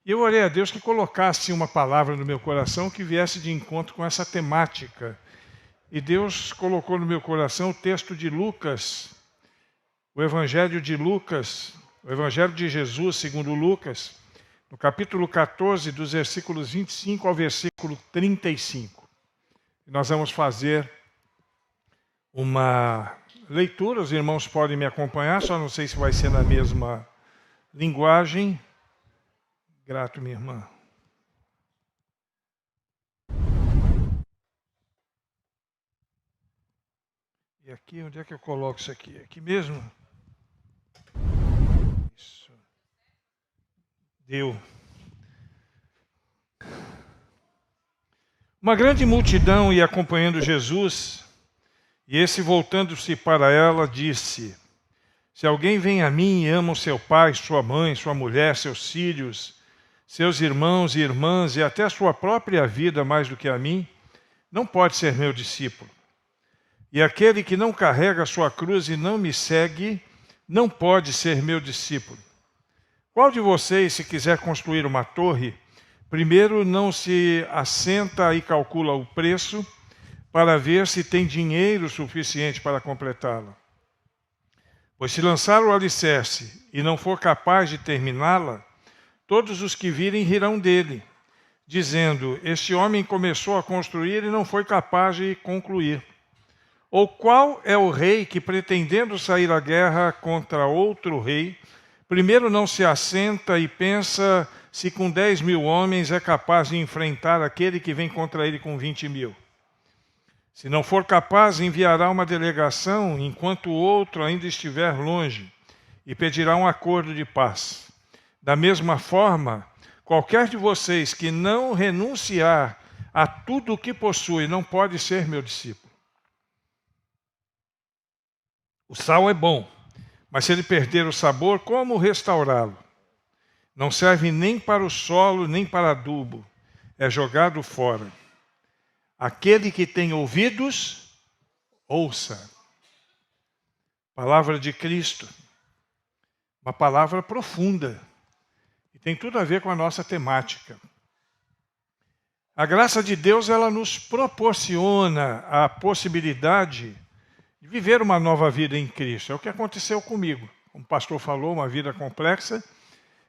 E eu orei a Deus que colocasse uma palavra no meu coração que viesse de encontro com essa temática. E Deus colocou no meu coração o texto de Lucas, o Evangelho de Lucas, o Evangelho de Jesus, segundo Lucas, no capítulo 14, dos versículos 25 ao versículo 35. E nós vamos fazer uma leitura, os irmãos podem me acompanhar, só não sei se vai ser na mesma linguagem. Grato, minha irmã. E aqui, onde é que eu coloco isso aqui? Aqui mesmo? Isso. Deu. Uma grande multidão ia acompanhando Jesus, e esse, voltando-se para ela, disse: Se alguém vem a mim e ama o seu pai, sua mãe, sua mulher, seus filhos, seus irmãos e irmãs, e até a sua própria vida mais do que a mim, não pode ser meu discípulo. E aquele que não carrega a sua cruz e não me segue, não pode ser meu discípulo. Qual de vocês, se quiser construir uma torre, primeiro não se assenta e calcula o preço para ver se tem dinheiro suficiente para completá-la? Pois se lançar o alicerce e não for capaz de terminá-la, todos os que virem rirão dele, dizendo: Este homem começou a construir e não foi capaz de concluir. Ou qual é o rei que, pretendendo sair à guerra contra outro rei, primeiro não se assenta e pensa se com 10.000 homens é capaz de enfrentar aquele que vem contra ele com 20.000? Se não for capaz, enviará uma delegação enquanto o outro ainda estiver longe e pedirá um acordo de paz. Da mesma forma, qualquer de vocês que não renunciar a tudo o que possui não pode ser meu discípulo. O sal é bom, mas se ele perder o sabor, como restaurá-lo? Não serve nem para o solo, nem para adubo. É jogado fora. Aquele que tem ouvidos, ouça. Palavra de Cristo. Uma palavra profunda. E tem tudo a ver com a nossa temática. A graça de Deus, ela nos proporciona a possibilidade de viver uma nova vida em Cristo. É o que aconteceu comigo. Como o pastor falou, uma vida complexa.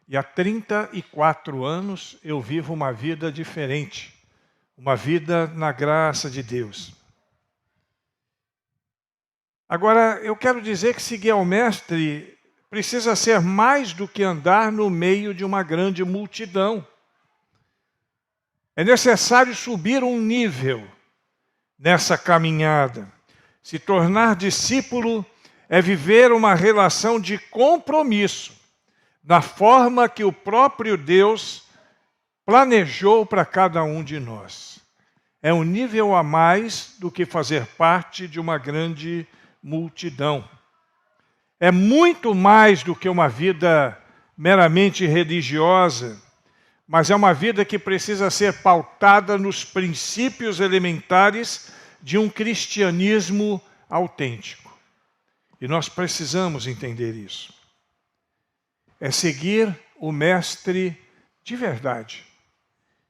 E há 34 anos eu vivo uma vida diferente. Uma vida na graça de Deus. Agora, eu quero dizer que seguir ao Mestre precisa ser mais do que andar no meio de uma grande multidão. É necessário subir um nível nessa caminhada. Se tornar discípulo é viver uma relação de compromisso, da forma que o próprio Deus planejou para cada um de nós. É um nível a mais do que fazer parte de uma grande multidão. É muito mais do que uma vida meramente religiosa, mas é uma vida que precisa ser pautada nos princípios elementares de um cristianismo autêntico. E nós precisamos entender isso. É seguir o Mestre de verdade.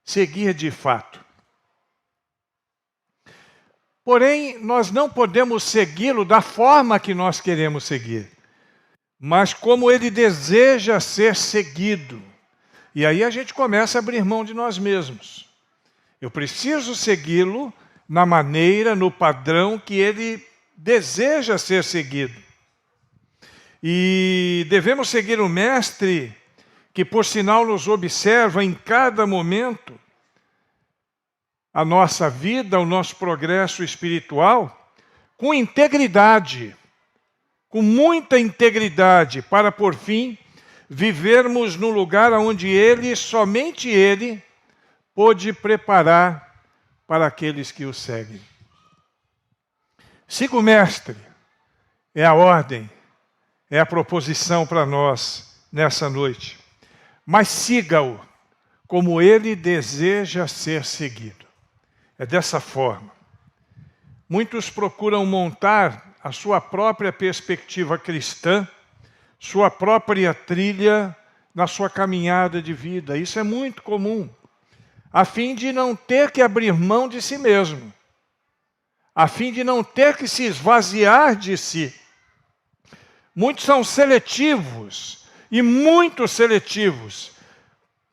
Seguir de fato. Porém, nós não podemos segui-lo da forma que nós queremos seguir, mas como ele deseja ser seguido. E aí a gente começa a abrir mão de nós mesmos. Eu preciso segui-lo na maneira, no padrão que ele deseja ser seguido. E devemos seguir o Mestre, que por sinal nos observa em cada momento a nossa vida, o nosso progresso espiritual, com integridade, com muita integridade, para por fim vivermos num lugar onde Ele, somente Ele, pôde preparar para aqueles que o seguem. Siga o Mestre, é a ordem, é a proposição para nós nessa noite. Mas siga-o como ele deseja ser seguido. É dessa forma. Muitos procuram montar a sua própria perspectiva cristã, sua própria trilha na sua caminhada de vida. Isso é muito comum, a fim de não ter que abrir mão de si mesmo, a fim de não ter que se esvaziar de si. Muitos são seletivos, e muito seletivos.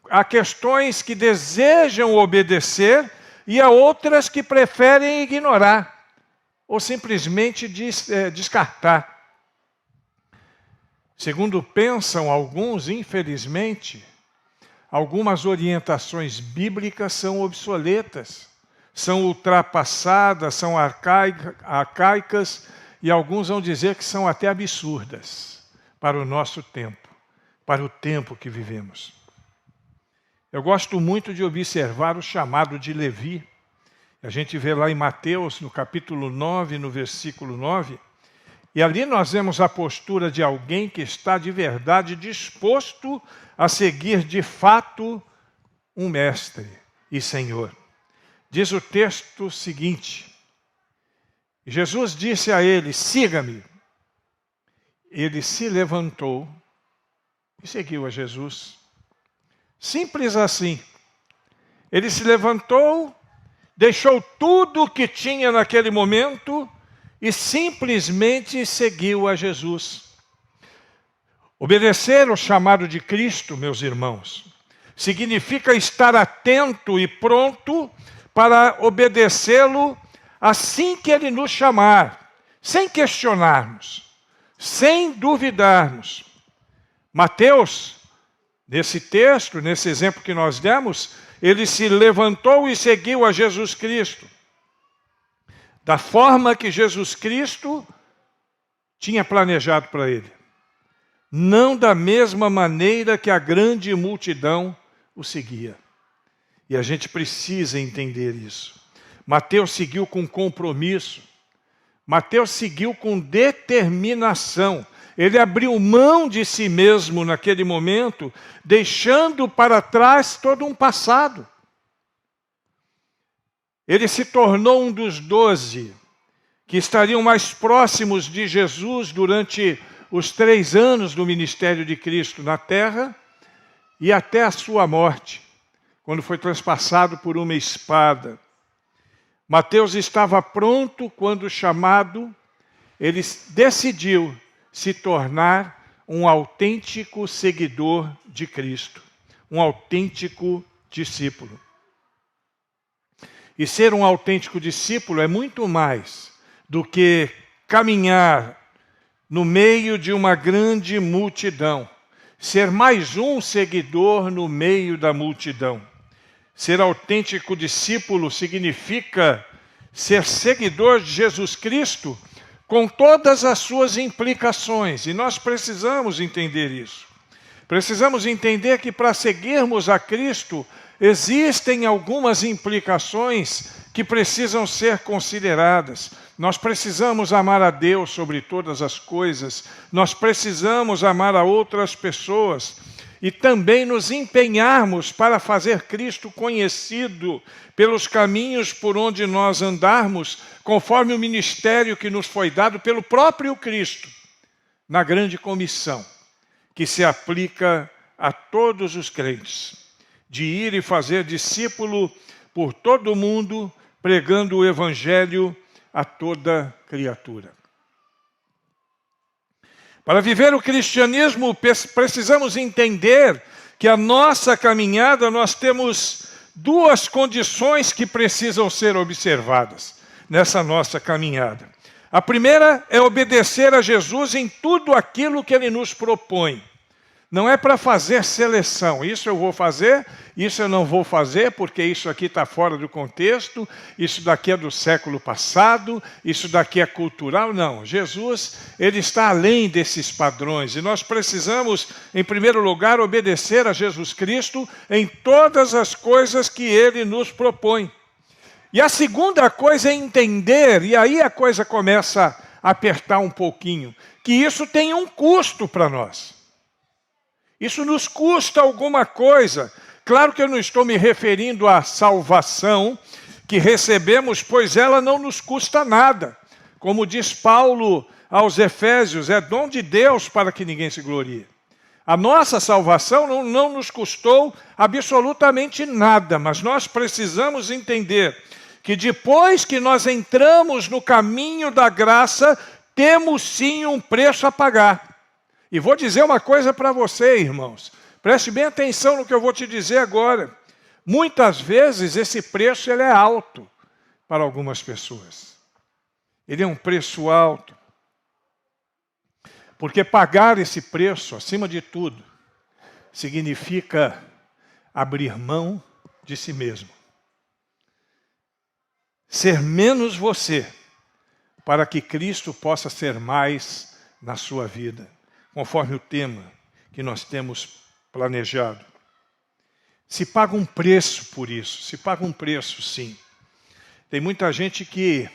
Há questões que desejam obedecer e há outras que preferem ignorar ou simplesmente descartar. Segundo pensam alguns, infelizmente, algumas orientações bíblicas são obsoletas, são ultrapassadas, são arcaicas, e alguns vão dizer que são até absurdas para o nosso tempo, para o tempo que vivemos. Eu gosto muito de observar o chamado de Levi. A gente vê lá em Mateus, no capítulo 9, no versículo 9, e ali nós vemos a postura de alguém que está de verdade disposto a seguir de fato um mestre e Senhor. Diz o texto seguinte: Jesus disse a ele: siga-me. Ele se levantou e seguiu a Jesus. Simples assim. Ele se levantou, deixou tudo o que tinha naquele momento e simplesmente seguiu a Jesus. Obedecer ao chamado de Cristo, meus irmãos, significa estar atento e pronto para obedecê-lo assim que Ele nos chamar, sem questionarmos, sem duvidarmos. Mateus, nesse texto, nesse exemplo que nós demos, ele se levantou e seguiu a Jesus Cristo, da forma que Jesus Cristo tinha planejado para ele. Não da mesma maneira que a grande multidão o seguia. E a gente precisa entender isso. Mateus seguiu com compromisso. Mateus seguiu com determinação. Ele abriu mão de si mesmo naquele momento, deixando para trás todo um passado. Ele se tornou um dos 12 que estariam mais próximos de Jesus durante os 3 anos do ministério de Cristo na terra e até a sua morte, quando foi transpassado por uma espada. Mateus estava pronto quando chamado, ele decidiu se tornar um autêntico seguidor de Cristo, um autêntico discípulo. E ser um autêntico discípulo é muito mais do que caminhar no meio de uma grande multidão, ser mais um seguidor no meio da multidão. Ser autêntico discípulo significa ser seguidor de Jesus Cristo com todas as suas implicações. E nós precisamos entender isso. Precisamos entender que para seguirmos a Cristo, existem algumas implicações que precisam ser consideradas. Nós precisamos amar a Deus sobre todas as coisas. Nós precisamos amar a outras pessoas. E também nos empenharmos para fazer Cristo conhecido pelos caminhos por onde nós andarmos, conforme o ministério que nos foi dado pelo próprio Cristo, na grande comissão, que se aplica a todos os crentes, de ir e fazer discípulo por todo o mundo, pregando o Evangelho a toda criatura. Para viver o cristianismo, precisamos entender que a nossa caminhada, nós temos 2 condições que precisam ser observadas nessa nossa caminhada. A primeira é obedecer a Jesus em tudo aquilo que Ele nos propõe. Não é para fazer seleção, isso eu vou fazer, isso eu não vou fazer, porque isso aqui está fora do contexto, isso daqui é do século passado, isso daqui é cultural. Não, Jesus, Ele está além desses padrões, e nós precisamos, em primeiro lugar, obedecer a Jesus Cristo em todas as coisas que Ele nos propõe. E a segunda coisa é entender, e aí a coisa começa a apertar um pouquinho, que isso tem um custo para nós. Isso nos custa alguma coisa. Claro que eu não estou me referindo à salvação que recebemos, pois ela não nos custa nada. Como diz Paulo aos Efésios, é dom de Deus para que ninguém se glorie. A nossa salvação não nos custou absolutamente nada, mas nós precisamos entender que depois que nós entramos no caminho da graça, temos sim um preço a pagar. E vou dizer uma coisa para você, irmãos. Preste bem atenção no que eu vou te dizer agora. Muitas vezes esse preço ele é alto para algumas pessoas. Ele é um preço alto. Porque pagar esse preço, acima de tudo, significa abrir mão de si mesmo. Ser menos você, para que Cristo possa ser mais na sua vida, conforme o tema que nós temos planejado. Se paga um preço por isso, se paga um preço sim. Tem muita gente que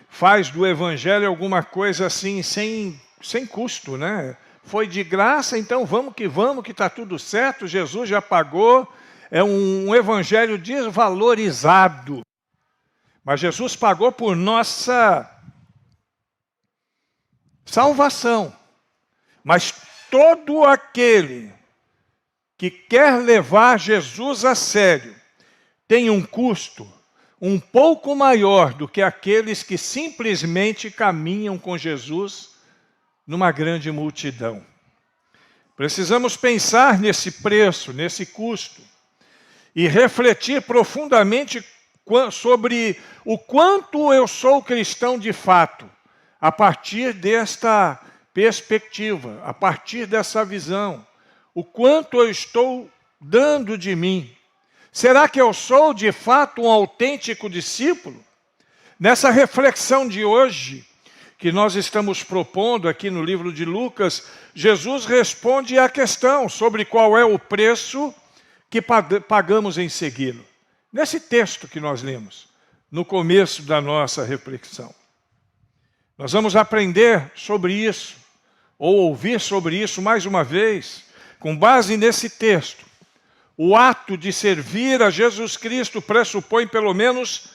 faz do Evangelho alguma coisa assim, sem custo, né? Foi de graça, então vamos que está tudo certo, Jesus já pagou. É um evangelho desvalorizado. Mas Jesus pagou por nossa salvação. Mas todo aquele que quer levar Jesus a sério tem um custo um pouco maior do que aqueles que simplesmente caminham com Jesus numa grande multidão. Precisamos pensar nesse preço, nesse custo, e refletir profundamente sobre o quanto eu sou cristão de fato, a partir desta perspectiva, a partir dessa visão. O quanto eu estou dando de mim. Será que eu sou de fato um autêntico discípulo? Nessa reflexão de hoje, que nós estamos propondo aqui no livro de Lucas, Jesus responde à questão sobre qual é o preço que pagamos em segui-lo. Nesse texto que nós lemos, no começo da nossa reflexão. Nós vamos aprender sobre isso, ou ouvir sobre isso mais uma vez, com base nesse texto. O ato de servir a Jesus Cristo pressupõe pelo menos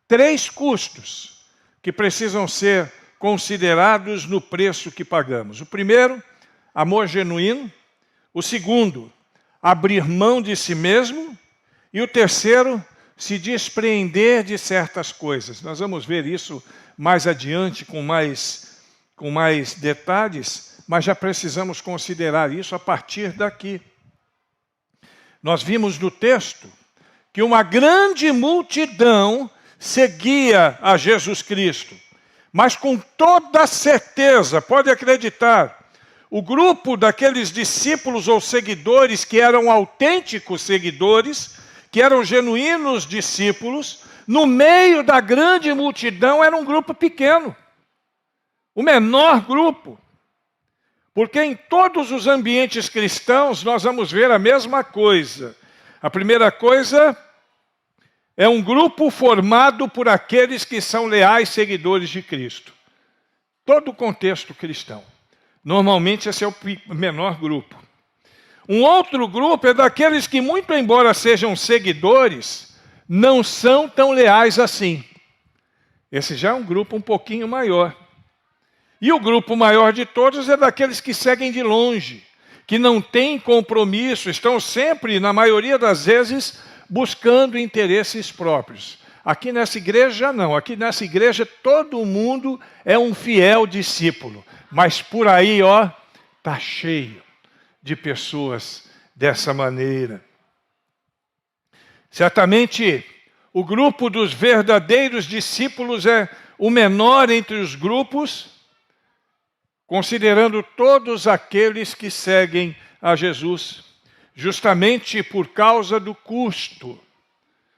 3 custos que precisam ser considerados no preço que pagamos. O primeiro, amor genuíno. O segundo, abrir mão de si mesmo. E o terceiro, se despreender de certas coisas. Nós vamos ver isso mais adiante com mais detalhes, mas já precisamos considerar isso a partir daqui. Nós vimos no texto que uma grande multidão seguia a Jesus Cristo. Mas com toda certeza, pode acreditar, o grupo daqueles discípulos ou seguidores que eram autênticos seguidores, que eram genuínos discípulos, no meio da grande multidão era um grupo pequeno. O menor grupo. Porque em todos os ambientes cristãos nós vamos ver a mesma coisa. A primeira coisa é um grupo formado por aqueles que são leais seguidores de Cristo. Todo o contexto cristão. Normalmente esse é o menor grupo. Um outro grupo é daqueles que, muito embora sejam seguidores, não são tão leais assim. Esse já é um grupo um pouquinho maior. E o grupo maior de todos é daqueles que seguem de longe, que não têm compromisso, estão sempre, na maioria das vezes, buscando interesses próprios. Aqui nessa igreja não, aqui nessa igreja todo mundo é um fiel discípulo. Mas por aí, está cheio de pessoas dessa maneira. Certamente, o grupo dos verdadeiros discípulos é o menor entre os grupos, considerando todos aqueles que seguem a Jesus, justamente por causa do custo,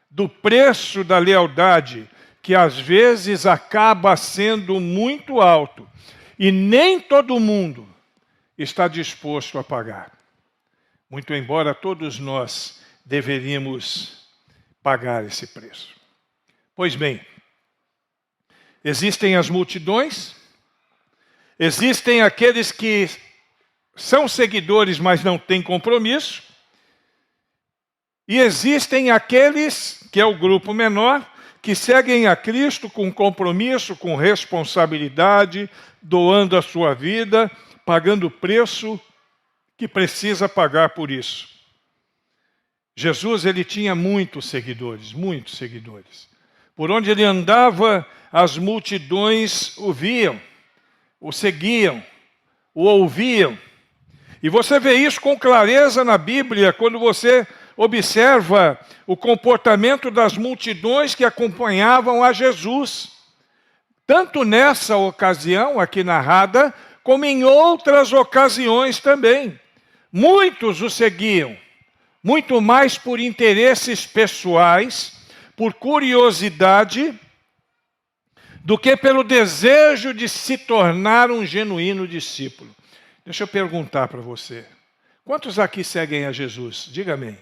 do preço da lealdade, que às vezes acaba sendo muito alto, e nem todo mundo está disposto a pagar. Muito embora todos nós deveríamos pagar esse preço. Pois bem, existem as multidões, existem aqueles que são seguidores, mas não têm compromisso, e existem aqueles, que é o grupo menor, que seguem a Cristo com compromisso, com responsabilidade, doando a sua vida, pagando o preço que precisa pagar por isso. Jesus, ele tinha muitos seguidores, muitos seguidores. Por onde ele andava, as multidões o viam, o seguiam, o ouviam. E você vê isso com clareza na Bíblia, quando você observa o comportamento das multidões que acompanhavam a Jesus. Tanto nessa ocasião aqui narrada, como em outras ocasiões também. Muitos o seguiam, muito mais por interesses pessoais, por curiosidade, do que pelo desejo de se tornar um genuíno discípulo. Deixa eu perguntar para você. Quantos aqui seguem a Jesus? Diga amém.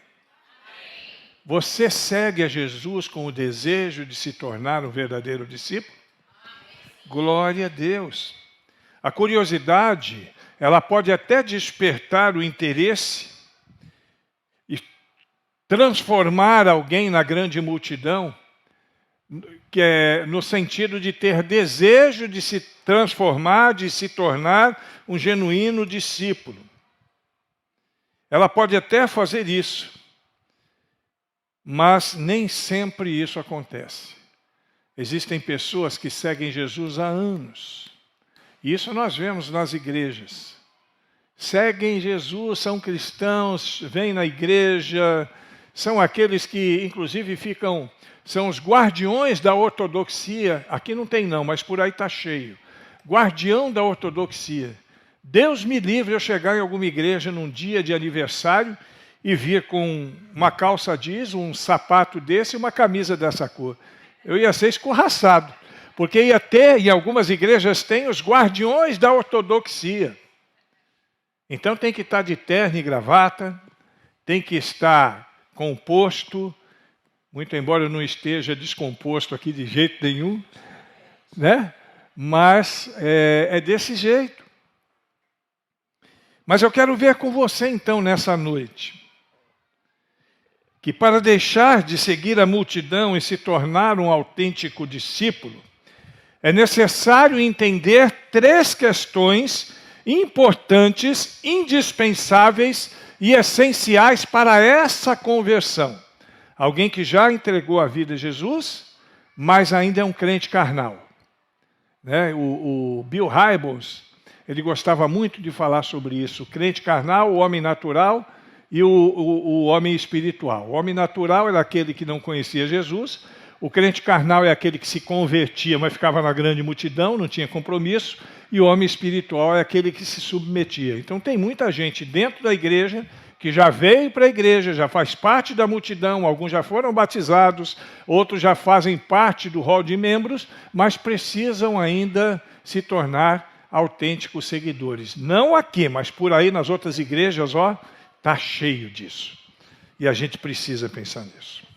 Você segue a Jesus com o desejo de se tornar um verdadeiro discípulo? Glória a Deus. A curiosidade, ela pode até despertar o interesse e transformar alguém na grande multidão, que é no sentido de ter desejo de se transformar, de se tornar um genuíno discípulo. Ela pode até fazer isso, mas nem sempre isso acontece. Existem pessoas que seguem Jesus há anos. E isso nós vemos nas igrejas. Seguem Jesus, são cristãos, vêm na igreja, são aqueles que inclusive são os guardiões da ortodoxia. Aqui não tem não, mas por aí está cheio. Guardião da ortodoxia. Deus me livre eu chegar em alguma igreja num dia de aniversário e vir com uma calça jeans, um sapato desse e uma camisa dessa cor. Eu ia ser escorraçado, porque ia ter, em algumas igrejas tem os guardiões da ortodoxia. Então tem que estar de terno e gravata, tem que estar composto, muito embora eu não esteja descomposto aqui de jeito nenhum, né? Mas é desse jeito. Mas eu quero ver com você então nessa noite, que para deixar de seguir a multidão e se tornar um autêntico discípulo, é necessário entender 3 questões importantes, indispensáveis e essenciais para essa conversão. Alguém que já entregou a vida a Jesus, mas ainda é um crente carnal. Né? O Bill Hybels, ele gostava muito de falar sobre isso. O crente carnal, o homem natural e o homem espiritual. O homem natural era aquele que não conhecia Jesus. O crente carnal é aquele que se convertia, mas ficava na grande multidão, não tinha compromisso. E o homem espiritual é aquele que se submetia. Então tem muita gente dentro da igreja que já veio para a igreja, já faz parte da multidão, alguns já foram batizados, outros já fazem parte do rol de membros, mas precisam ainda se tornar autênticos seguidores. Não aqui, mas por aí nas outras igrejas, está cheio disso. E a gente precisa pensar nisso.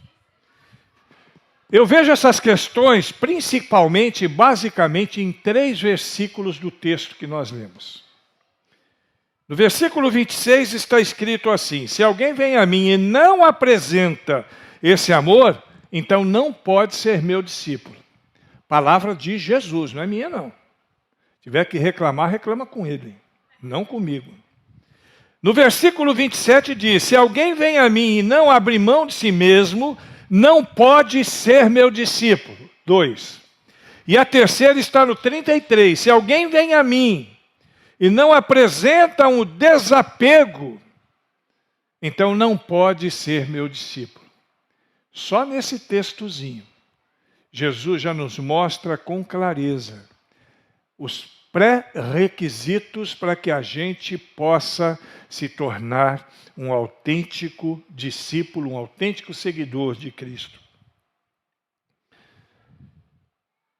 Eu vejo essas questões principalmente, basicamente, em 3 versículos do texto que nós lemos. No versículo 26 está escrito assim: se alguém vem a mim e não apresenta esse amor, então não pode ser meu discípulo. Palavra de Jesus, não é minha não. Se tiver que reclamar, reclama com ele, não comigo. No versículo 27 diz: se alguém vem a mim e não abre mão de si mesmo, não pode ser meu discípulo. 2. E a terceira está no 33. Se alguém vem a mim e não apresenta um desapego, então não pode ser meu discípulo. Só nesse textozinho, Jesus já nos mostra com clareza os pré-requisitos para que a gente possa se tornar um autêntico discípulo, um autêntico seguidor de Cristo.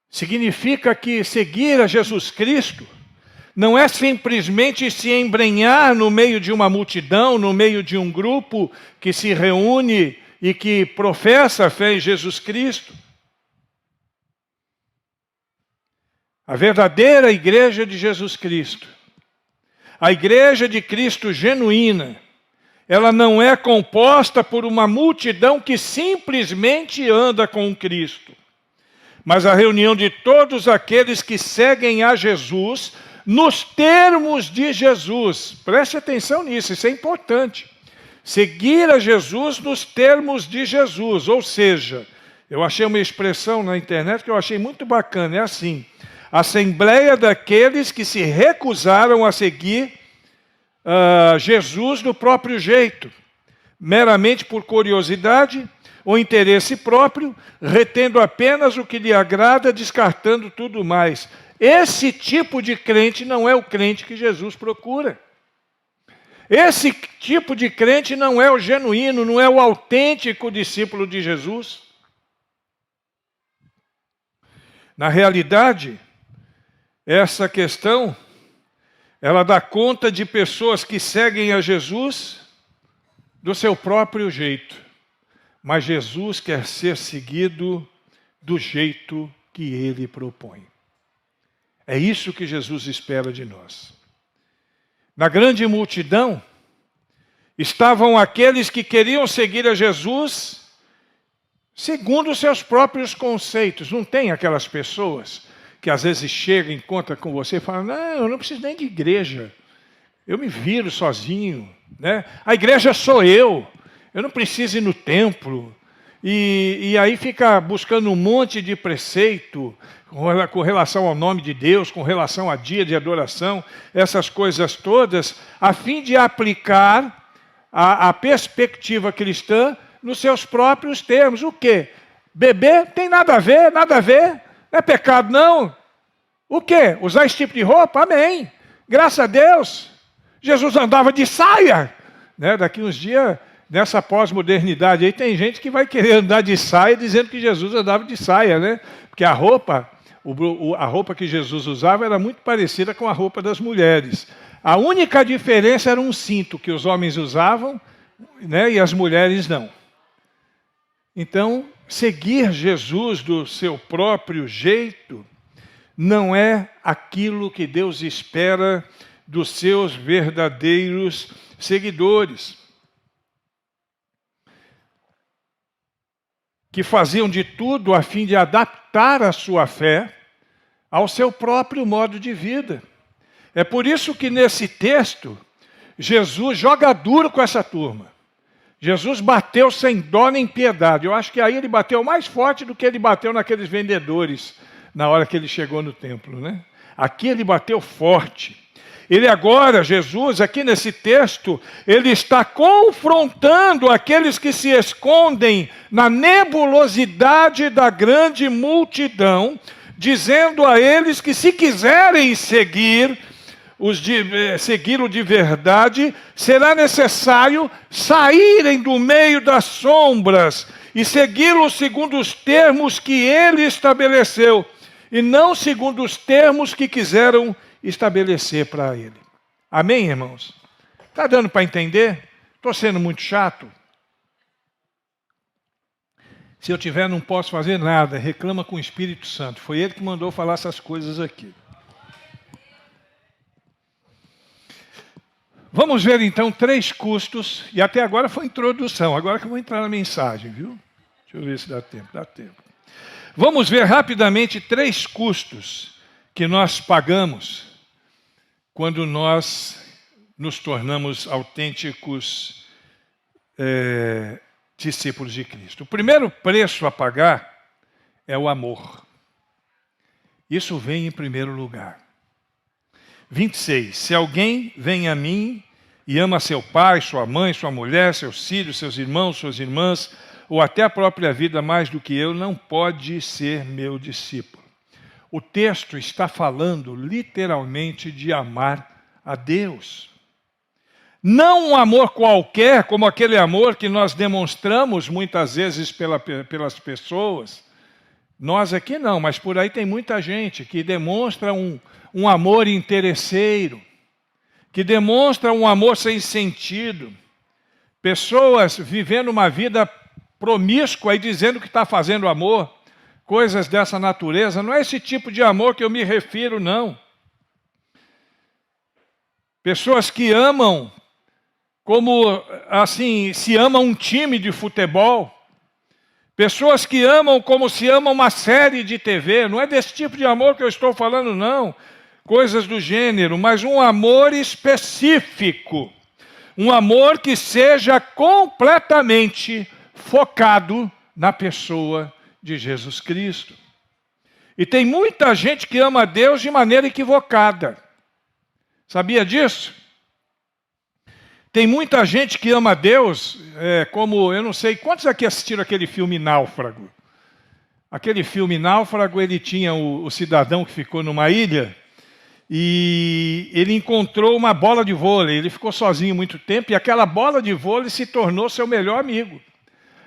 Significa que seguir a Jesus Cristo não é simplesmente se embrenhar no meio de uma multidão, no meio de um grupo que se reúne e que professa a fé em Jesus Cristo. A verdadeira igreja de Jesus Cristo, a igreja de Cristo genuína, ela não é composta por uma multidão que simplesmente anda com Cristo, mas a reunião de todos aqueles que seguem a Jesus nos termos de Jesus. Preste atenção nisso, isso é importante. Seguir a Jesus nos termos de Jesus, ou seja, eu achei uma expressão na internet que eu achei muito bacana, é assim: assembleia daqueles que se recusaram a seguir Jesus do próprio jeito, meramente por curiosidade ou interesse próprio, retendo apenas o que lhe agrada, descartando tudo mais. Esse tipo de crente não é o crente que Jesus procura. Esse tipo de crente não é o genuíno, não é o autêntico discípulo de Jesus. Na realidade, essa questão, ela dá conta de pessoas que seguem a Jesus do seu próprio jeito. Mas Jesus quer ser seguido do jeito que Ele propõe. É isso que Jesus espera de nós. Na grande multidão, estavam aqueles que queriam seguir a Jesus segundo os seus próprios conceitos. Não tem aquelas pessoas que às vezes chegam e encontram com você e falam: não, eu não preciso nem de igreja, eu me viro sozinho, né? A igreja sou eu não preciso ir no templo. E aí fica buscando um monte de preceito com relação ao nome de Deus, com relação a dia de adoração, essas coisas todas, a fim de aplicar a perspectiva cristã nos seus próprios termos. O quê? Beber tem nada a ver, nada a ver. Não é pecado, não. O quê? Usar esse tipo de roupa? Amém. Graças a Deus. Jesus andava de saia. Né? Daqui uns dias, nessa pós-modernidade aí, tem gente que vai querer andar de saia dizendo que Jesus andava de saia, né? Porque a roupa que Jesus usava era muito parecida com a roupa das mulheres. A única diferença era um cinto que os homens usavam, né? E as mulheres não. Então, seguir Jesus do seu próprio jeito não é aquilo que Deus espera dos seus verdadeiros seguidores, que faziam de tudo a fim de adaptar a sua fé ao seu próprio modo de vida. É por isso que nesse texto, Jesus joga duro com essa turma. Jesus bateu sem dó nem piedade. Eu acho que aí ele bateu mais forte do que ele bateu naqueles vendedores na hora que ele chegou no templo, né? Aqui ele bateu forte. Ele agora, Jesus, aqui nesse texto, ele está confrontando aqueles que se escondem na nebulosidade da grande multidão, dizendo a eles que se quiserem segui-lo de verdade, será necessário saírem do meio das sombras e segui-lo segundo os termos que ele estabeleceu, e não segundo os termos que quiseram estabelecer para ele. Amém, irmãos? Está dando para entender? Estou sendo muito chato? Se eu tiver, não posso fazer nada. Reclama com o Espírito Santo. Foi ele que mandou falar essas coisas aqui. Vamos ver então 3 custos, e até agora foi introdução, agora que eu vou entrar na mensagem, viu? Deixa eu ver se dá tempo, dá tempo. Vamos ver rapidamente 3 custos que nós pagamos quando nós nos tornamos autênticos discípulos de Cristo. O primeiro preço a pagar é o amor. Isso vem em primeiro lugar. 26. Se alguém vem a mim e ama seu pai, sua mãe, sua mulher, seus filhos, seus irmãos, suas irmãs, ou até a própria vida mais do que eu, não pode ser meu discípulo. O texto está falando literalmente de amar a Deus. Não um amor qualquer, como aquele amor que nós demonstramos muitas vezes pelas pessoas. Nós aqui não, mas por aí tem muita gente que demonstra um amor interesseiro, que demonstra um amor sem sentido. Pessoas vivendo uma vida promíscua e dizendo que está fazendo amor, coisas dessa natureza. Não é esse tipo de amor que eu me refiro, não. Pessoas que amam como, assim, se ama um time de futebol. Pessoas que amam como se ama uma série de TV. Não é desse tipo de amor que eu estou falando, não. coisas do gênero, mas um amor específico. Um amor que seja completamente focado na pessoa de Jesus Cristo. E tem muita gente que ama a Deus de maneira equivocada. Sabia disso? Tem muita gente que ama a Deus, como, eu não sei, quantos aqui assistiram aquele filme Náufrago? Aquele filme Náufrago, ele tinha o cidadão que ficou numa ilha, e ele encontrou uma bola de vôlei. Ele ficou sozinho muito tempo, e aquela bola de vôlei se tornou seu melhor amigo.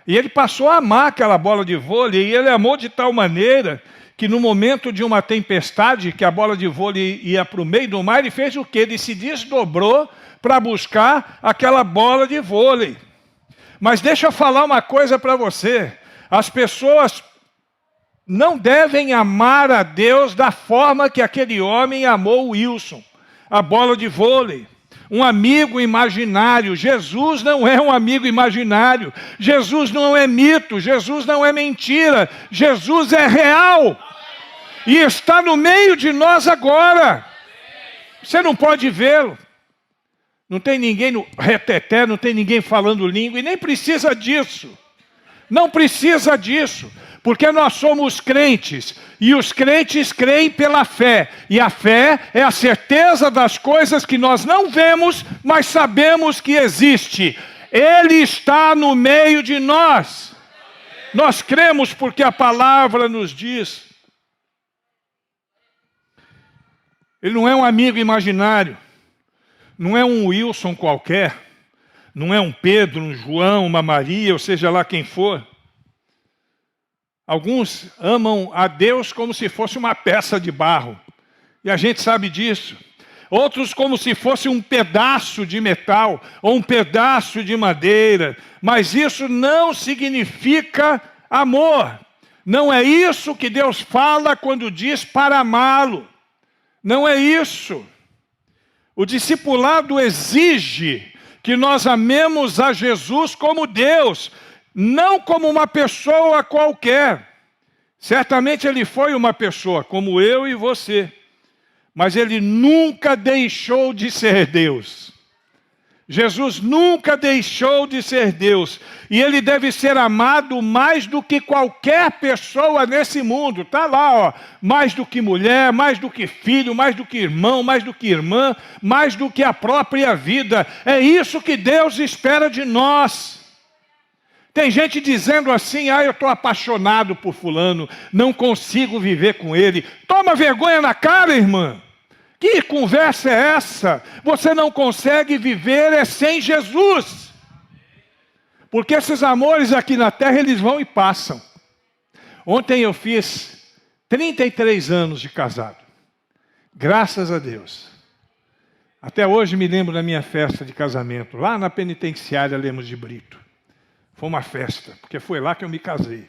E ele passou a amar aquela bola de vôlei, e ele amou de tal maneira que no momento de uma tempestade, que a bola de vôlei ia para o meio do mar, ele fez o quê? Ele se desdobrou para buscar aquela bola de vôlei. Mas deixa eu falar uma coisa para você. As pessoas não devem amar a Deus da forma que aquele homem amou o Wilson, a bola de vôlei. Um amigo imaginário. Jesus não é um amigo imaginário. Jesus não é mito. Jesus não é mentira. Jesus é real. E está no meio de nós agora. Você não pode vê-lo. Não tem ninguém no reteté, não tem ninguém falando língua, e nem precisa disso. Não precisa disso, porque nós somos crentes, e os crentes creem pela fé. E a fé é a certeza das coisas que nós não vemos, mas sabemos que existe. Ele está no meio de nós. Nós cremos porque a palavra nos diz. Ele não é um amigo imaginário, não é um Wilson qualquer, não é um Pedro, um João, uma Maria, ou seja lá quem for. Alguns amam a Deus como se fosse uma peça de barro, e a gente sabe disso. Outros como se fosse um pedaço de metal, ou um pedaço de madeira, mas isso não significa amor. Não é isso que Deus fala quando diz para amá-lo. Não é isso. O discipulado exige que nós amemos a Jesus como Deus, não como uma pessoa qualquer. Certamente ele foi uma pessoa, como eu e você, mas ele nunca deixou de ser Deus. Jesus nunca deixou de ser Deus, e ele deve ser amado mais do que qualquer pessoa nesse mundo. Está lá, ó, mais do que mulher, mais do que filho, mais do que irmão, mais do que irmã, mais do que a própria vida. É isso que Deus espera de nós. Tem gente dizendo assim: eu estou apaixonado por fulano, não consigo viver com ele. Toma vergonha na cara, irmã. Que conversa é essa? Você não consegue viver sem Jesus. Porque esses amores aqui na terra, eles vão e passam. Ontem eu fiz 33 anos de casado. Graças a Deus. Até hoje me lembro da minha festa de casamento, lá na penitenciária Lemos de Brito. Foi uma festa, porque foi lá que eu me casei.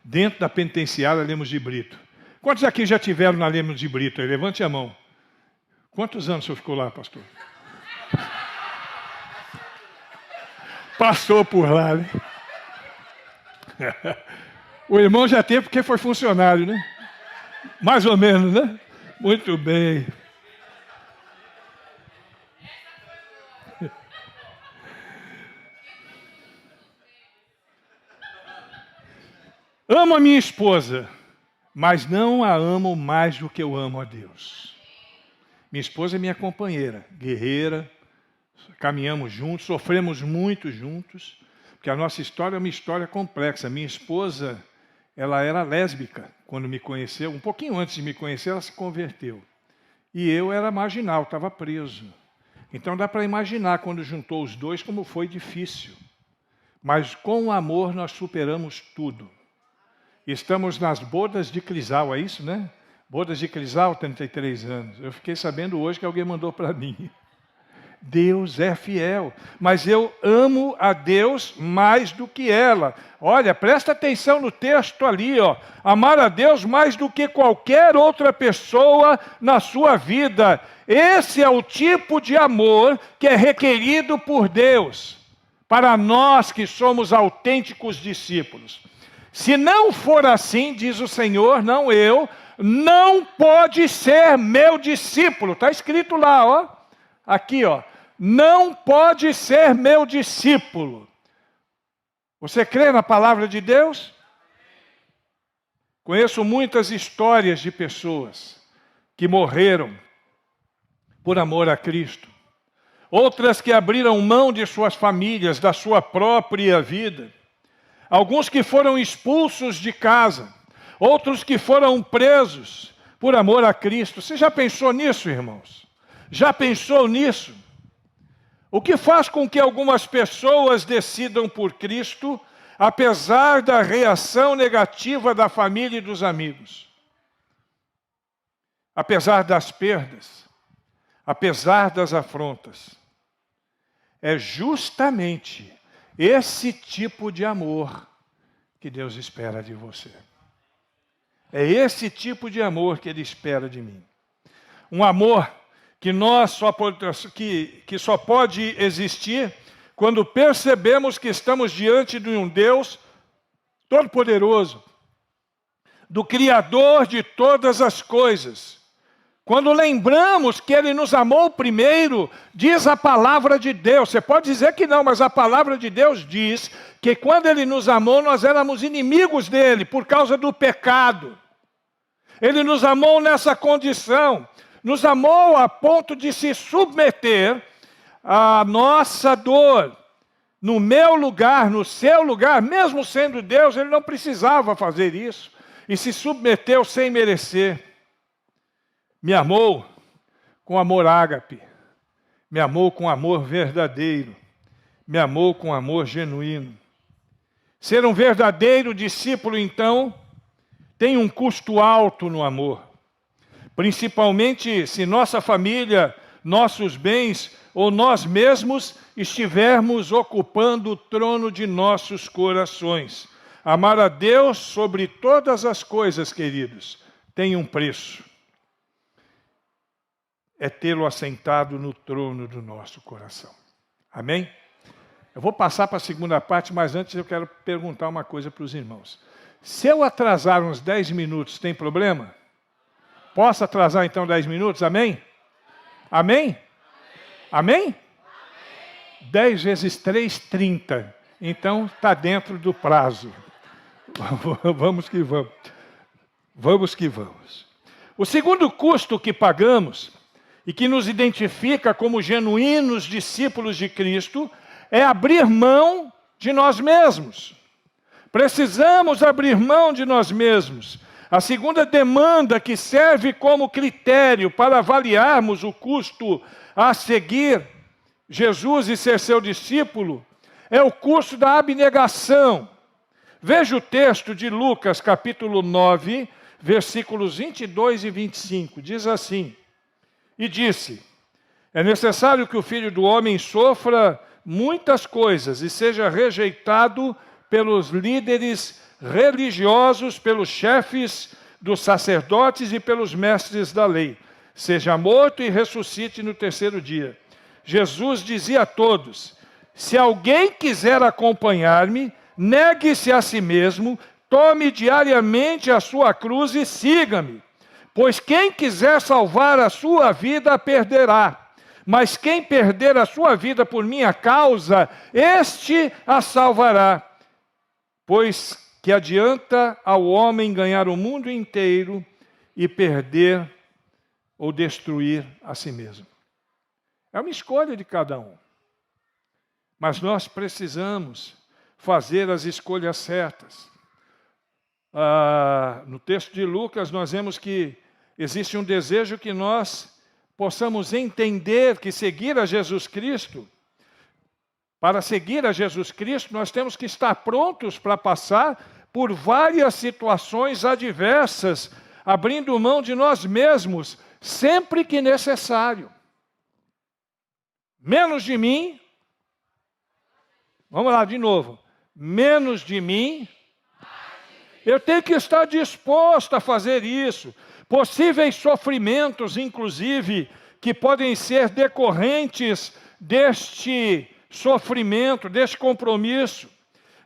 Dentro da penitenciária Lemos de Brito. Quantos aqui já tiveram na Lemos de Brito? Levante a mão. Quantos anos o senhor ficou lá, pastor? Passou por lá, né? O irmão já teve porque foi funcionário, né? Mais ou menos, né? Muito bem. Amo a minha esposa, mas não a amo mais do que eu amo a Deus. Minha esposa é minha companheira, guerreira, caminhamos juntos, sofremos muito juntos, porque a nossa história é uma história complexa. Minha esposa, ela era lésbica quando me conheceu, um pouquinho antes de me conhecer, ela se converteu. E eu era marginal, estava preso. Então dá para imaginar, quando juntou os dois, como foi difícil. Mas com o amor nós superamos tudo. Estamos nas bodas de Crisal, é isso, né? Bodas de Crisal, 33 anos. Eu fiquei sabendo hoje que alguém mandou para mim. Deus é fiel, mas eu amo a Deus mais do que ela. Olha, presta atenção no texto ali, ó. Amar a Deus mais do que qualquer outra pessoa na sua vida. Esse é o tipo de amor que é requerido por Deus, para nós que somos autênticos discípulos. Se não for assim, diz o Senhor, não eu, não pode ser meu discípulo. Está escrito lá, ó. Aqui, ó. Não pode ser meu discípulo. Você crê na palavra de Deus? Conheço muitas histórias de pessoas que morreram por amor a Cristo. Outras que abriram mão de suas famílias, da sua própria vida. Alguns que foram expulsos de casa. Outros que foram presos por amor a Cristo. Você já pensou nisso, irmãos? Já pensou nisso? O que faz com que algumas pessoas decidam por Cristo, apesar da reação negativa da família e dos amigos? Apesar das perdas, apesar das afrontas. É justamente esse tipo de amor que Deus espera de você. É esse tipo de amor que Ele espera de mim. Um amor que só pode existir quando percebemos que estamos diante de um Deus todo-poderoso, do Criador de todas as coisas. Quando lembramos que Ele nos amou primeiro, diz a palavra de Deus. Você pode dizer que não, mas a palavra de Deus diz que quando Ele nos amou, nós éramos inimigos dEle por causa do pecado. Ele nos amou nessa condição. Nos amou a ponto de se submeter à nossa dor. No meu lugar, no seu lugar, mesmo sendo Deus, Ele não precisava fazer isso. E se submeteu sem merecer. Me amou com amor ágape. Me amou com amor verdadeiro. Me amou com amor genuíno. Ser um verdadeiro discípulo, então, tem um custo alto no amor. Principalmente se nossa família, nossos bens ou nós mesmos estivermos ocupando o trono de nossos corações. Amar a Deus sobre todas as coisas, queridos, tem um preço. É tê-lo assentado no trono do nosso coração. Amém? Eu vou passar para a segunda parte, mas antes eu quero perguntar uma coisa para os irmãos. Se eu atrasar uns 10 minutos, tem problema? Posso atrasar então 10 minutos? Amém? Amém? Amém? 10 vezes 3, 30. Então está dentro do prazo. Vamos que vamos. Vamos que vamos. O segundo custo que pagamos e que nos identifica como genuínos discípulos de Cristo é abrir mão de nós mesmos. Precisamos abrir mão de nós mesmos. A segunda demanda que serve como critério para avaliarmos o custo a seguir Jesus e ser seu discípulo é o custo da abnegação. Veja o texto de Lucas, capítulo 9, versículos 22 e 25. Diz assim: E disse, é necessário que o Filho do Homem sofra muitas coisas e seja rejeitado pelos líderes religiosos, pelos chefes dos sacerdotes e pelos mestres da lei. Seja morto e ressuscite no terceiro dia. Jesus dizia a todos, se alguém quiser acompanhar-me, negue-se a si mesmo, tome diariamente a sua cruz e siga-me. Pois quem quiser salvar a sua vida, a perderá. Mas quem perder a sua vida por minha causa, este a salvará. Pois que adianta ao homem ganhar o mundo inteiro e perder ou destruir a si mesmo. É uma escolha de cada um. Mas nós precisamos fazer as escolhas certas. No texto de Lucas nós vemos que existe um desejo que nós possamos entender que seguir a Jesus Cristo, para seguir a Jesus Cristo, nós temos que estar prontos para passar por várias situações adversas, abrindo mão de nós mesmos, sempre que necessário. Menos de mim, vamos lá de novo, menos de mim, eu tenho que estar disposto a fazer isso. Possíveis sofrimentos, inclusive, que podem ser decorrentes deste sofrimento, deste compromisso.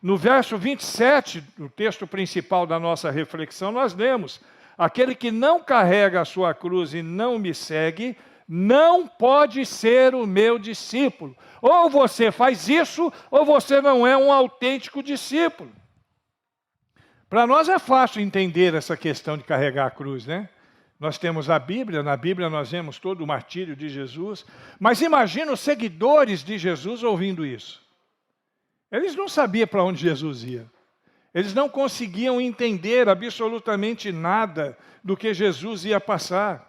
No verso 27, do texto principal da nossa reflexão, nós lemos: aquele que não carrega a sua cruz e não me segue, não pode ser o meu discípulo. Ou você faz isso, ou você não é um autêntico discípulo. Para nós é fácil entender essa questão de carregar a cruz, né? Nós temos a Bíblia, na Bíblia nós vemos todo o martírio de Jesus, mas imagina os seguidores de Jesus ouvindo isso. Eles não sabiam para onde Jesus ia. Eles não conseguiam entender absolutamente nada do que Jesus ia passar.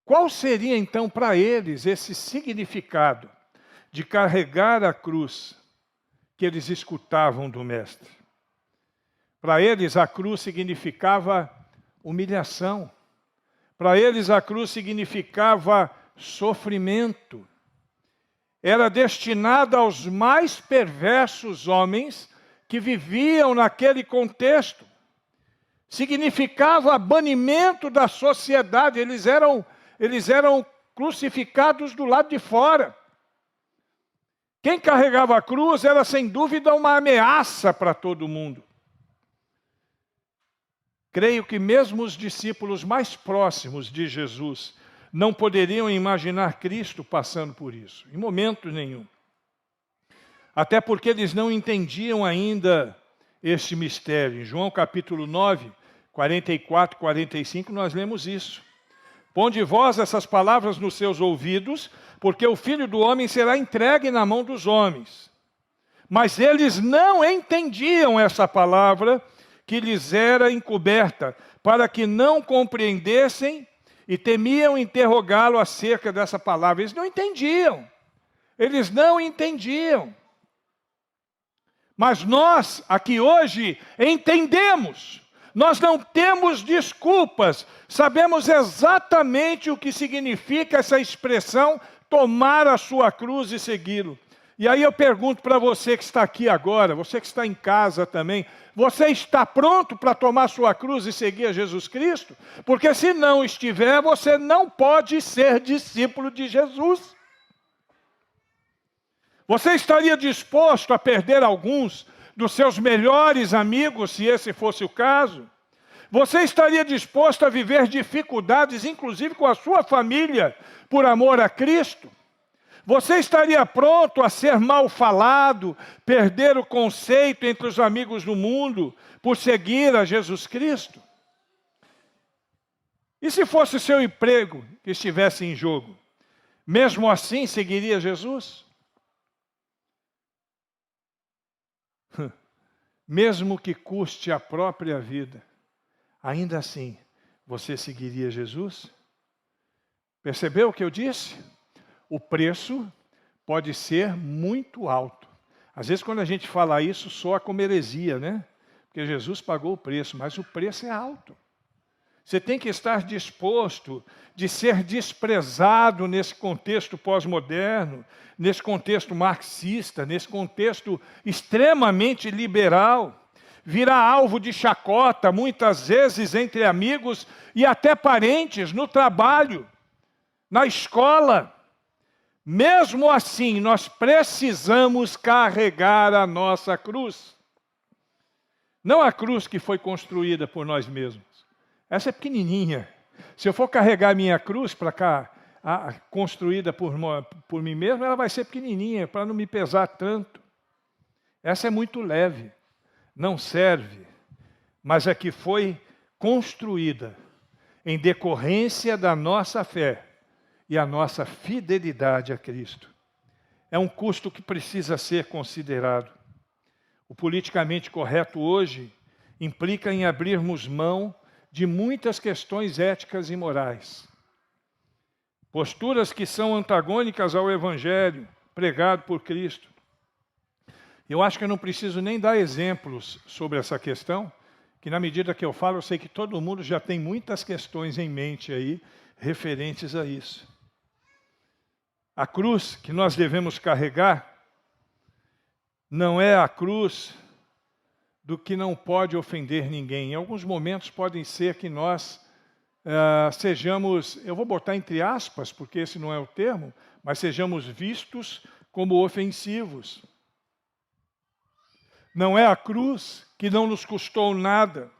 Qual seria então para eles esse significado de carregar a cruz que eles escutavam do Mestre? Para eles a cruz significava humilhação. Para eles a cruz significava sofrimento. Era destinada aos mais perversos homens que viviam naquele contexto. Significava banimento da sociedade. Eles eram crucificados do lado de fora. Quem carregava a cruz era, sem dúvida, uma ameaça para todo mundo. Creio que mesmo os discípulos mais próximos de Jesus não poderiam imaginar Cristo passando por isso, em momento nenhum. Até porque eles não entendiam ainda este mistério. Em João capítulo 9, 44, 45, nós lemos isso. Ponde vós essas palavras nos seus ouvidos, porque o Filho do Homem será entregue na mão dos homens. Mas eles não entendiam essa palavra que lhes era encoberta, para que não compreendessem e temiam interrogá-lo acerca dessa palavra. Eles não entendiam. Eles não entendiam. Mas nós, aqui hoje, entendemos. Nós não temos desculpas. Sabemos exatamente o que significa essa expressão, tomar a sua cruz e segui-lo. E aí eu pergunto para você que está aqui agora, você que está em casa também, você está pronto para tomar sua cruz e seguir a Jesus Cristo? Porque se não estiver, você não pode ser discípulo de Jesus. Você estaria disposto a perder alguns dos seus melhores amigos, se esse fosse o caso? Você estaria disposto a viver dificuldades, inclusive com a sua família, por amor a Cristo? Você estaria pronto a ser mal falado, perder o conceito entre os amigos do mundo, por seguir a Jesus Cristo? E se fosse seu emprego que estivesse em jogo? Mesmo assim, seguiria Jesus? Mesmo que custe a própria vida, ainda assim, você seguiria Jesus? Percebeu o que eu disse? O preço pode ser muito alto. Às vezes, quando a gente fala isso, soa como heresia, né? Porque Jesus pagou o preço, mas o preço é alto. Você tem que estar disposto de ser desprezado nesse contexto pós-moderno, nesse contexto marxista, nesse contexto extremamente liberal. Virar alvo de chacota, muitas vezes entre amigos e até parentes, no trabalho, na escola. Mesmo assim, nós precisamos carregar a nossa cruz. Não a cruz que foi construída por nós mesmos. Essa é pequenininha. Se eu for carregar a minha cruz para cá, construída por mim mesmo, ela vai ser pequenininha, para não me pesar tanto. Essa é muito leve, não serve, mas é que foi construída em decorrência da nossa fé e a nossa fidelidade a Cristo. É um custo que precisa ser considerado. O politicamente correto hoje implica em abrirmos mão de muitas questões éticas e morais. Posturas que são antagônicas ao Evangelho pregado por Cristo. Eu acho que eu não preciso nem dar exemplos sobre essa questão, que na medida que eu falo, eu sei que todo mundo já tem muitas questões em mente aí, referentes a isso. A cruz que nós devemos carregar não é a cruz do que não pode ofender ninguém. Em alguns momentos podem ser que nós sejamos, eu vou botar entre aspas, porque esse não é o termo, mas sejamos vistos como ofensivos. Não é a cruz que não nos custou nada.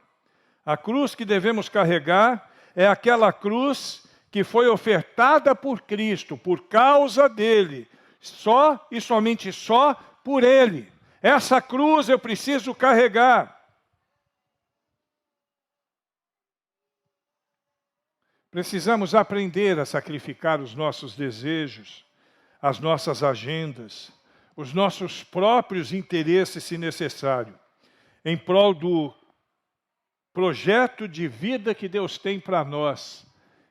A cruz que devemos carregar é aquela cruz que foi ofertada por Cristo, por causa dele, só e somente só por ele. Essa cruz eu preciso carregar. Precisamos aprender a sacrificar os nossos desejos, as nossas agendas, os nossos próprios interesses, se necessário, em prol do projeto de vida que Deus tem para nós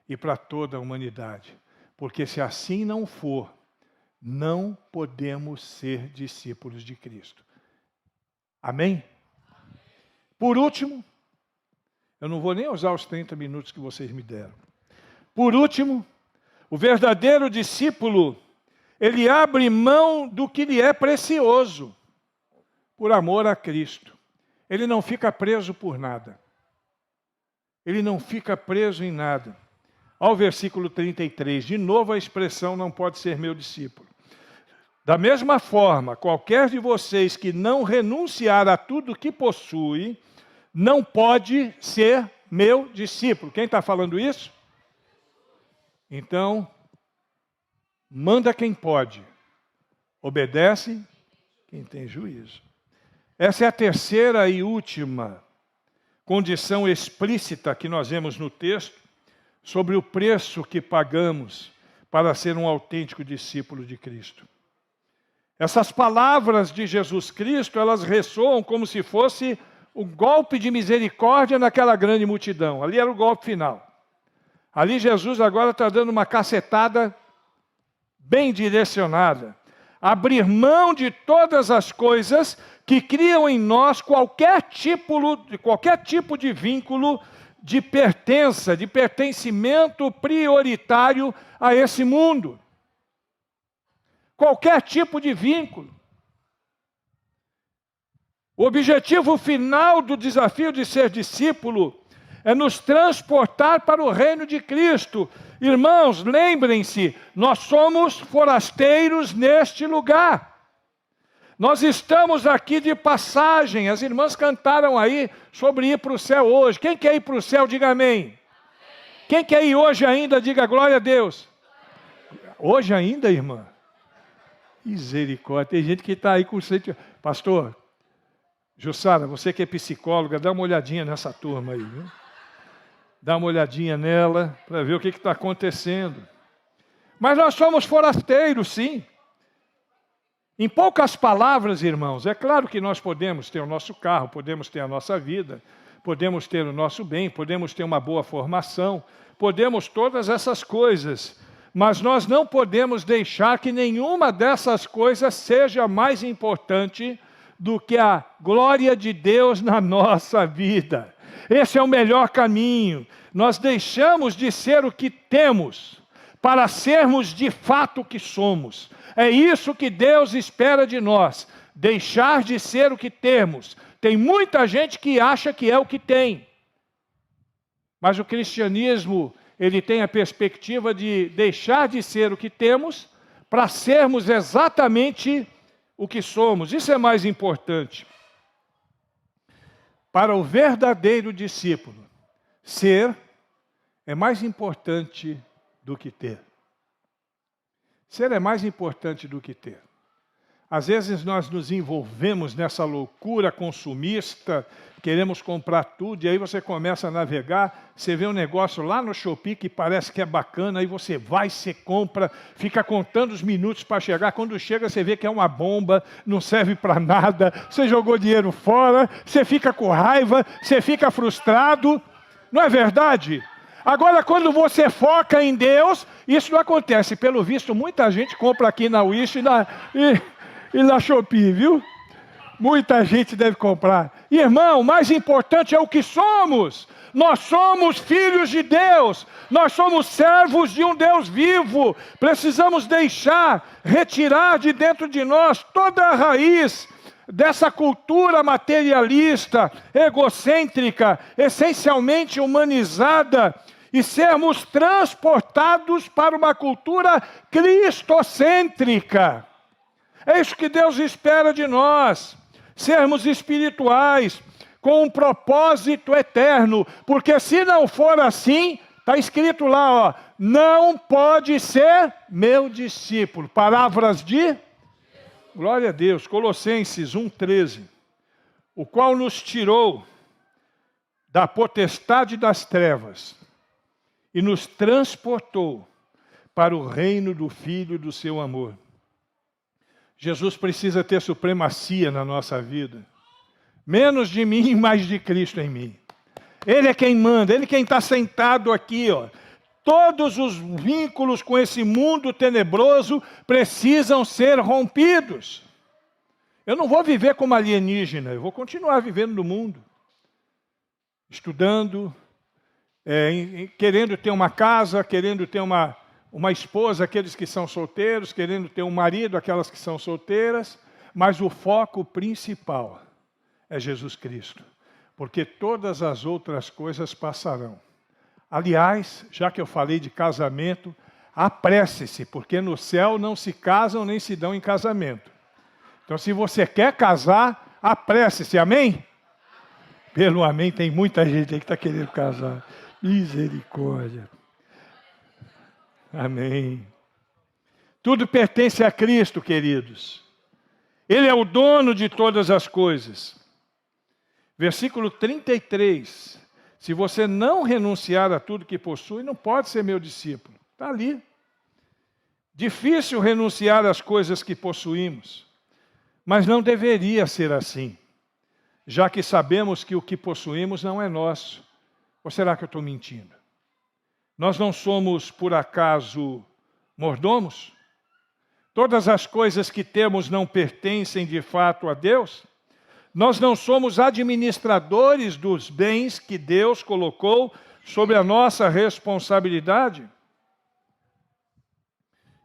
e para toda a humanidade. Porque se assim não for, não podemos ser discípulos de Cristo. Amém? Por último, eu não vou nem usar os 30 minutos que vocês me deram. Por último, o verdadeiro discípulo, ele abre mão do que lhe é precioso, por amor a Cristo. Ele não fica preso por nada. Ele não fica preso em nada. Ao versículo 33, de novo a expressão não pode ser meu discípulo. Da mesma forma, qualquer de vocês que não renunciar a tudo que possui, não pode ser meu discípulo. Quem está falando isso? Então, manda quem pode, obedece quem tem juízo. Essa é a terceira e última condição explícita que nós vemos no texto sobre o preço que pagamos para ser um autêntico discípulo de Cristo. Essas palavras de Jesus Cristo, elas ressoam como se fosse um golpe de misericórdia naquela grande multidão. Ali era o golpe final. Ali Jesus agora está dando uma cacetada bem direcionada. Abrir mão de todas as coisas que criam em nós qualquer tipo de vínculo de pertença, de pertencimento prioritário a esse mundo. Qualquer tipo de vínculo. O objetivo final do desafio de ser discípulo é nos transportar para o reino de Cristo. Irmãos, lembrem-se, nós somos forasteiros neste lugar. Nós estamos aqui de passagem. As irmãs cantaram aí sobre ir para o céu hoje. Quem quer ir para o céu, diga amém. Quem quer ir hoje ainda, diga glória a Deus. Hoje ainda, irmã? Misericórdia, tem gente que está aí com o pastor, Jussara, você que é psicóloga, dá uma olhadinha nessa turma aí, viu? Dá uma olhadinha nela para ver o que está acontecendo. Mas nós somos forasteiros, sim. Em poucas palavras, irmãos, é claro que nós podemos ter o nosso carro, podemos ter a nossa vida, podemos ter o nosso bem, podemos ter uma boa formação, podemos todas essas coisas, mas nós não podemos deixar que nenhuma dessas coisas seja mais importante do que a glória de Deus na nossa vida. Esse é o melhor caminho. Nós deixamos de ser o que temos para sermos de fato o que somos. É isso que Deus espera de nós, deixar de ser o que temos. Tem muita gente que acha que é o que tem. Mas o cristianismo, ele tem a perspectiva de deixar de ser o que temos para sermos exatamente o que somos. Isso é mais importante. Para o verdadeiro discípulo, ser é mais importante do que ter. Ser é mais importante do que ter. Às vezes nós nos envolvemos nessa loucura consumista, queremos comprar tudo, e aí você começa a navegar, você vê um negócio lá no Shopee que parece que é bacana, aí você vai, você compra, fica contando os minutos para chegar, quando chega você vê que é uma bomba, não serve para nada, você jogou dinheiro fora, você fica com raiva, você fica frustrado, não é verdade? Agora, quando você foca em Deus, isso não acontece. Pelo visto, muita gente compra aqui na Wish e na Shopee, viu? Muita gente deve comprar. Irmão, o mais importante é o que somos. Nós somos filhos de Deus. Nós somos servos de um Deus vivo. Precisamos retirar de dentro de nós toda a raiz dessa cultura materialista, egocêntrica, essencialmente humanizada, e sermos transportados para uma cultura cristocêntrica. É isso que Deus espera de nós. sermos espirituais, com um propósito eterno, porque se não for assim, está escrito lá, ó, não pode ser meu discípulo. Palavras de glória a Deus. Colossenses 1,13. O qual nos tirou da potestade das trevas e nos transportou para o reino do Filho do seu amor. Jesus precisa ter supremacia na nossa vida. Menos de mim, mais de Cristo em mim. Ele é quem manda, Ele é quem está sentado aqui, ó. Todos os vínculos com esse mundo tenebroso precisam ser rompidos. Eu não vou viver como alienígena, eu vou continuar vivendo no mundo. Estudando, querendo ter uma casa, querendo ter uma esposa, aqueles que são solteiros, querendo ter um marido, aquelas que são solteiras. Mas o foco principal é Jesus Cristo. Porque todas as outras coisas passarão. Aliás, já que eu falei de casamento, apresse-se, porque no céu não se casam nem se dão em casamento. Então, se você quer casar, apresse-se, amém? Pelo amém, tem muita gente aí que está querendo casar. Misericórdia. Amém. Tudo pertence a Cristo, queridos. Ele é o dono de todas as coisas. Versículo 33. Se você não renunciar a tudo que possui, não pode ser meu discípulo. Está ali. Difícil renunciar às coisas que possuímos. Mas não deveria ser assim, já que sabemos que o que possuímos não é nosso. Ou será que eu estou mentindo? Nós não somos, por acaso, mordomos? Todas as coisas que temos não pertencem de fato a Deus? Nós não somos administradores dos bens que Deus colocou sobre a nossa responsabilidade?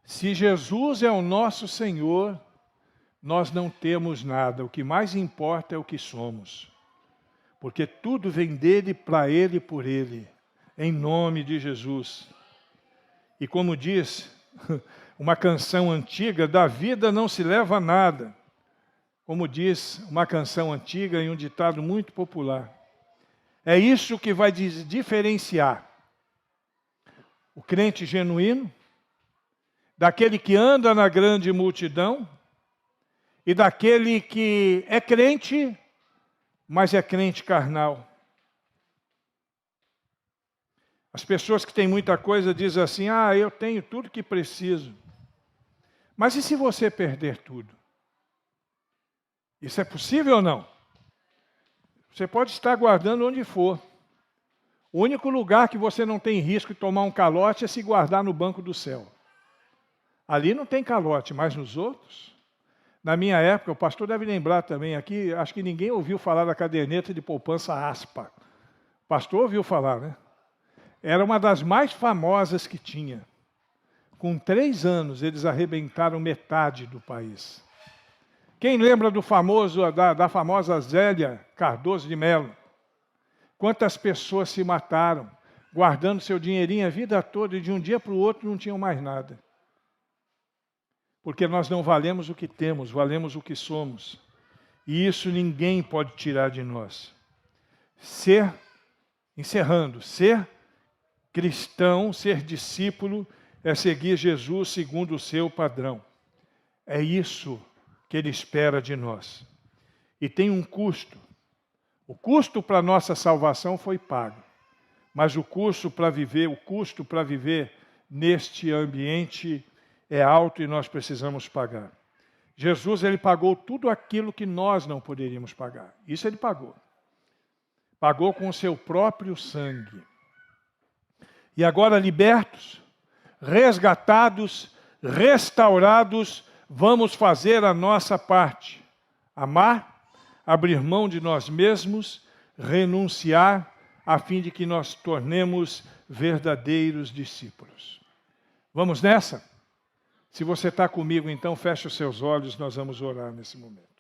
Se Jesus é o nosso Senhor, nós não temos nada. O que mais importa é o que somos. Porque tudo vem dele, para ele e por ele. Em nome de Jesus. E como diz uma canção antiga, da vida não se leva nada. Como diz uma canção antiga e um ditado muito popular. É isso que vai diferenciar o crente genuíno daquele que anda na grande multidão e daquele que é crente, mas é crente carnal. As pessoas que têm muita coisa dizem assim, eu tenho tudo que preciso. Mas e se você perder tudo? Isso é possível ou não? Você pode estar guardando onde for. O único lugar que você não tem risco de tomar um calote é se guardar no banco do céu. Ali não tem calote, mas nos outros... Na minha época, o pastor deve lembrar também aqui, acho que ninguém ouviu falar da caderneta de poupança ASPA. O pastor ouviu falar, né? Era uma das mais famosas que tinha. Com 3 anos, eles arrebentaram metade do país. Quem lembra do da famosa Zélia Cardoso de Mello? Quantas pessoas se mataram, guardando seu dinheirinho a vida toda, e de um dia para o outro não tinham mais nada. Porque nós não valemos o que temos, valemos o que somos. E isso ninguém pode tirar de nós. Ser cristão, ser discípulo, é seguir Jesus segundo o seu padrão. É isso que Ele espera de nós. E tem um custo. O custo para a nossa salvação foi pago. Mas o custo para viver neste ambiente é alto e nós precisamos pagar. Jesus, Ele pagou tudo aquilo que nós não poderíamos pagar. Isso Ele pagou. Pagou com o seu próprio sangue. E agora, libertos, resgatados, restaurados, vamos fazer a nossa parte. Amar, abrir mão de nós mesmos, renunciar, a fim de que nós tornemos verdadeiros discípulos. Vamos nessa? Se você está comigo, então feche os seus olhos, nós vamos orar nesse momento.